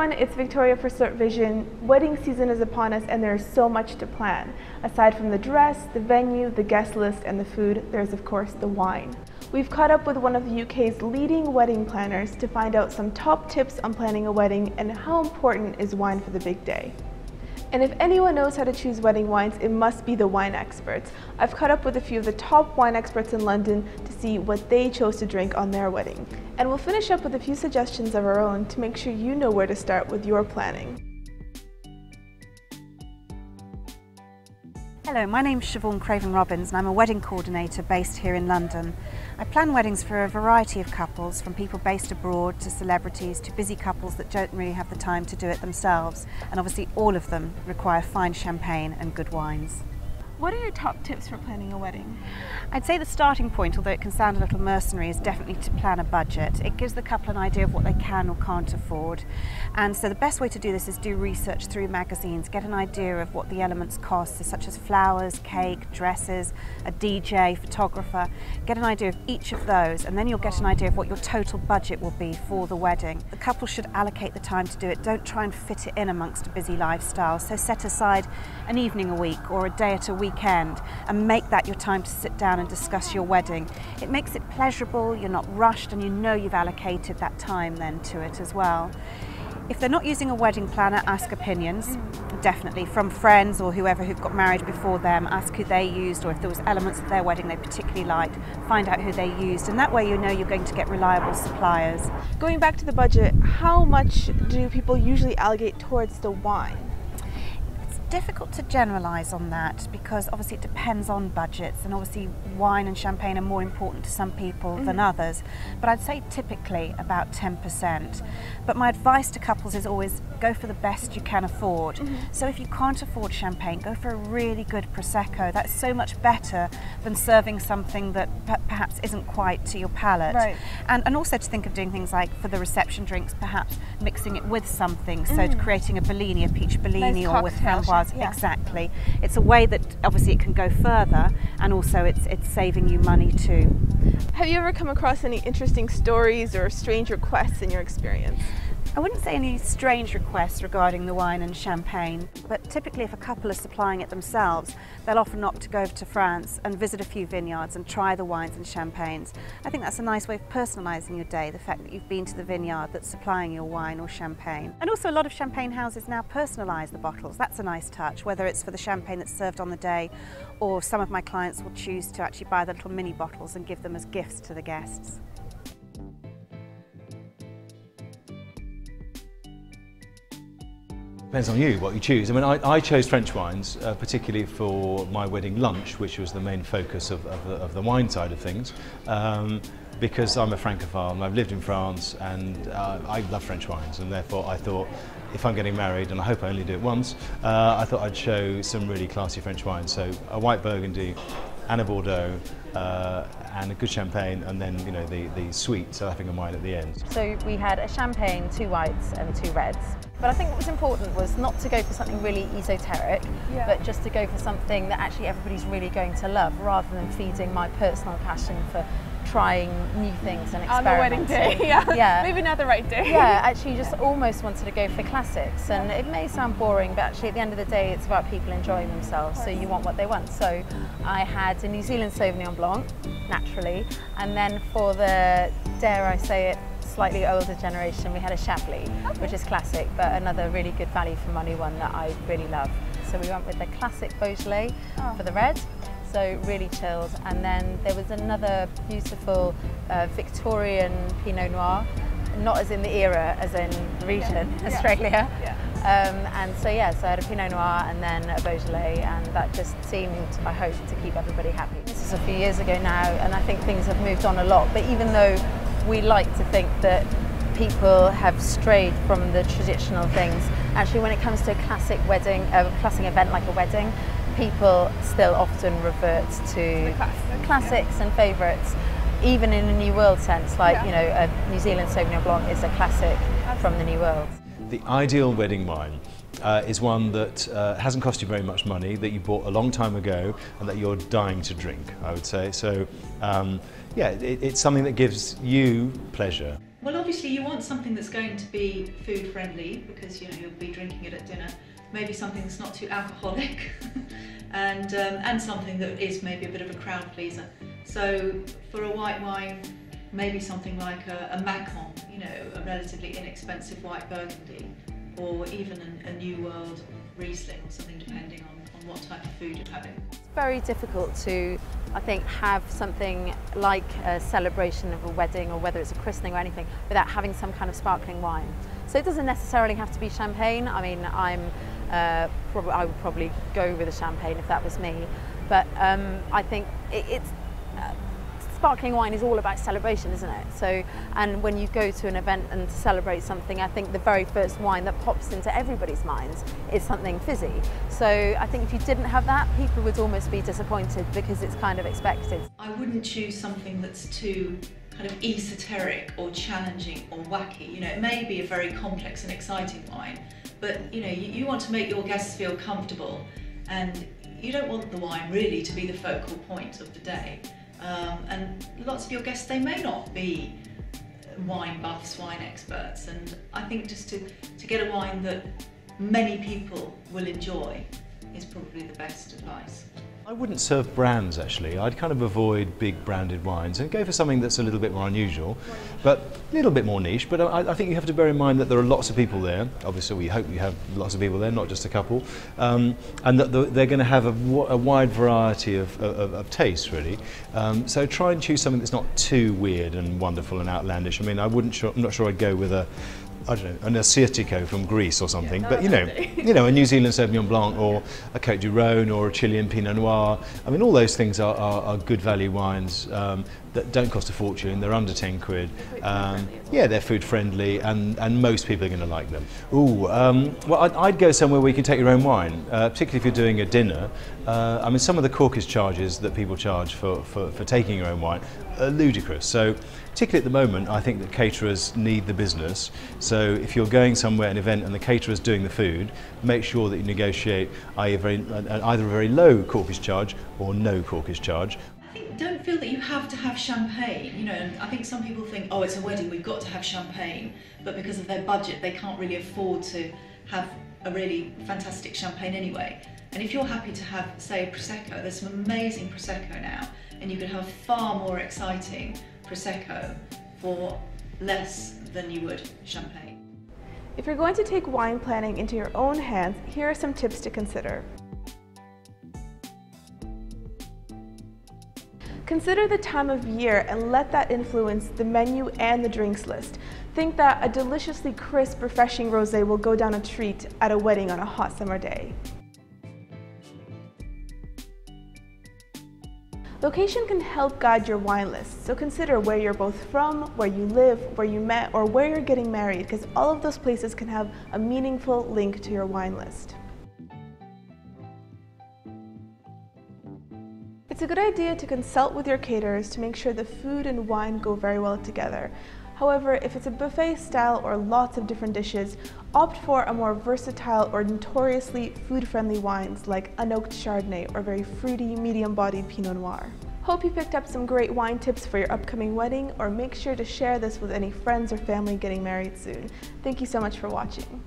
everyone, it's Victoria for Sort Vision. Wedding season is upon us and there is so much to plan. Aside from the dress, the venue, the guest list and the food, there's of course the wine. We've caught up with one of the UK's leading wedding planners to find out some top tips on planning a wedding and how important is wine for the big day. And if anyone knows how to choose wedding wines, it must be the wine experts. I've caught up with a few of the top wine experts in London to see what they chose to drink on their wedding. And we'll finish up with a few suggestions of our own to make sure you know where to start with your planning. Hello, my name's Siobhan Craven-Robbins and I'm a wedding coordinator based here in London. I plan weddings for a variety of couples, from people based abroad to celebrities to busy couples that don't really have the time to do it themselves, and obviously all of them require fine champagne and good wines. What are your top tips for planning a wedding? I'd say the starting point, although it can sound a little mercenary, is definitely to plan a budget. It gives the couple an idea of what they can or can't afford. And so the best way to do this is do research through magazines, get an idea of what the elements cost, such as flowers, cake, dresses, a DJ, photographer. Get an idea of each of those, and then you'll get an idea of what your total budget will be for the wedding. The couple should allocate the time to do it. Don't try and fit it in amongst a busy lifestyle. So set aside an evening a week or a day at a weekend and make that your time to sit down and discuss your wedding. It makes it pleasurable, you're not rushed, and you know you've allocated that time then to it as well. If they're not using a wedding planner, ask opinions, definitely, from friends or whoever who've got married before them. Ask who they used, or if there was elements of their wedding they particularly liked, find out who they used, and that way you know you're going to get reliable suppliers. Going back to the budget, how much do people usually allocate towards the wine? Difficult to generalise on that because obviously it depends on budgets, and obviously wine and champagne are more important to some people than others, but I'd say typically about 10%. But my advice to couples is always go for the best you can afford. So if you can't afford champagne, go for a really good Prosecco. That's so much better than serving something that perhaps isn't quite to your palate. Right. And also to think of doing things like for the reception drinks, perhaps mixing it with something, so creating a Bellini, a peach Bellini, nice or with framboise. Yeah. Exactly. It's a way that obviously it can go further, and also it's saving you money too. Have you ever come across any interesting stories or strange requests in your experience? I wouldn't say any strange requests regarding the wine and champagne, but typically if a couple are supplying it themselves, they'll often opt to go over to France and visit a few vineyards and try the wines and champagnes. I think that's a nice way of personalising your day, the fact that you've been to the vineyard that's supplying your wine or champagne. And also a lot of champagne houses now personalise the bottles. That's a nice touch, whether it's for the champagne that's served on the day, or some of my clients will choose to actually buy the little mini bottles and give them as gifts to the guests. Depends on you, what you choose. I mean, I chose French wines, particularly for my wedding lunch, which was the main focus of the wine side of things, because I'm a Francophile and I've lived in France, and I love French wines, and therefore I thought, if I'm getting married, and I hope I only do it once, I thought I'd show some really classy French wines. So a white Burgundy and a Bordeaux, and a good champagne, and then the sweet South African wine at the end. So we had a champagne, 2 whites and 2 reds. But I think what was important was not to go for something really esoteric, but just to go for something that actually everybody's really going to love, rather than feeding my personal passion for trying new things and experimenting. On the wedding day, yeah. Maybe not the right day. Yeah, actually just almost wanted to go for classics, and it may sound boring, but actually at the end of the day it's about people enjoying themselves, so you want what they want. So I had a New Zealand Sauvignon Blanc, naturally, and then for the, dare I say it, slightly older generation, we had a Chablis, which is classic, but another really good value for money one that I really love. So we went with the classic Beaujolais for the red, so really chilled. And then there was another beautiful Victorian Pinot Noir, not as in the era, as in the region, Australia. And so yeah, so I had a Pinot Noir and then a Beaujolais, and that just seemed, I hope, to keep everybody happy. This is a few years ago now, and I think things have moved on a lot, but even though we like to think that people have strayed from the traditional things, actually when it comes to a classic wedding, a classic event like a wedding, people still often revert to classics and favourites, even in a New World sense, like a New Zealand Sauvignon Blanc is a classic from the New World. The ideal wedding wine is one that hasn't cost you very much money, that you bought a long time ago and that you're dying to drink, I would say. So yeah, it's something that gives you pleasure. Well, obviously you want something that's going to be food friendly, because you'll be drinking it at dinner. Maybe something that's not too alcoholic, and something that is maybe a bit of a crowd pleaser. So for a white wine, maybe something like a Macon, a relatively inexpensive white Burgundy, or even a New World Riesling or something, depending on what type of food you're having. It's very difficult to, I think, have something like a celebration of a wedding, or whether it's a christening or anything, without having some kind of sparkling wine. So it doesn't necessarily have to be champagne. I mean, I would probably go with a champagne if that was me, but I think it's sparkling wine is all about celebration, isn't it? So, and when you go to an event and celebrate something, I think the very first wine that pops into everybody's minds is something fizzy. So I think if you didn't have that, people would almost be disappointed, because it's kind of expected. I wouldn't choose something that's too kind of esoteric or challenging or wacky. It may be a very complex and exciting wine, but you want to make your guests feel comfortable, and you don't want the wine really to be the focal point of the day. And lots of your guests, they may not be wine buffs, wine experts, and I think just to get a wine that many people will enjoy is probably the best advice. I wouldn't serve brands actually. I'd kind of avoid big branded wines and go for something that's a little bit more unusual, but a little bit more niche. But I think you have to bear in mind that there are lots of people there. Obviously, we hope you have lots of people there, not just a couple, and that they're going to have a wide variety of tastes, really. So try and choose something that's not too weird and wonderful and outlandish. I mean, I'm not sure I'd go with a, I don't know, an Assyrtiko from Greece or something, but a New Zealand Sauvignon Blanc, or a Côte du Rhône, or a Chilean Pinot Noir. I mean, all those things are good value wines that don't cost a fortune. They're under 10 quid. Yeah, they're food friendly, and most people are going to like them. Well, I'd go somewhere where you can take your own wine, particularly if you're doing a dinner. I mean, some of the corkage charges that people charge for taking your own wine are ludicrous. So, particularly at the moment, I think that caterers need the business. So if you're going somewhere, an event, and the caterer's doing the food, make sure that you negotiate either a very low corkage charge or no corkage charge. I think don't feel that you have to have champagne. And I think some people think, oh, it's a wedding, we've got to have champagne, but because of their budget, they can't really afford to have a really fantastic champagne anyway. And if you're happy to have, say, Prosecco, there's some amazing Prosecco now, and you could have far more exciting Prosecco for less than you would champagne. If you're going to take wine planning into your own hands, here are some tips to consider. Consider the time of year and let that influence the menu and the drinks list. Think that a deliciously crisp, refreshing rosé will go down a treat at a wedding on a hot summer day. Location can help guide your wine list, so consider where you're both from, where you live, where you met, or where you're getting married, because all of those places can have a meaningful link to your wine list. It's a good idea to consult with your caterers to make sure the food and wine go very well together. However, if it's a buffet style or lots of different dishes, opt for a more versatile or notoriously food-friendly wines like unoaked Chardonnay or very fruity, medium-bodied Pinot Noir. Hope you picked up some great wine tips for your upcoming wedding, or make sure to share this with any friends or family getting married soon. Thank you so much for watching.